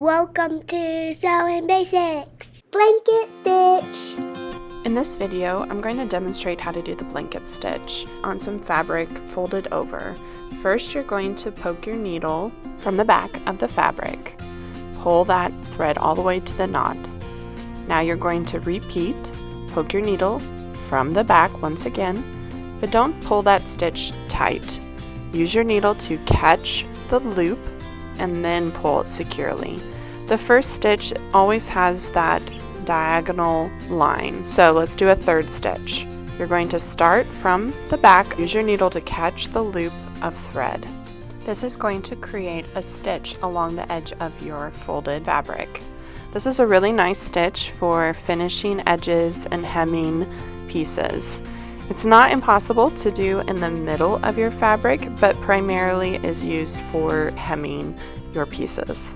Welcome to Sewing Basics! Blanket stitch! In this video, I'm going to demonstrate how to do the blanket stitch on some fabric folded over. First, you're going to poke your needle from the back of the fabric. Pull that thread all the way to the knot. Now you're going to repeat, poke your needle from the back once again, but don't pull that stitch tight. Use your needle to catch the loop and then pull it securely. The first stitch always has that diagonal line, so let's do a third stitch. You're going to start from the back, use your needle to catch the loop of thread. This is going to create a stitch along the edge of your folded fabric. This is a really nice stitch for finishing edges and hemming pieces. It's not impossible to do in the middle of your fabric, but primarily is used for hemming your pieces.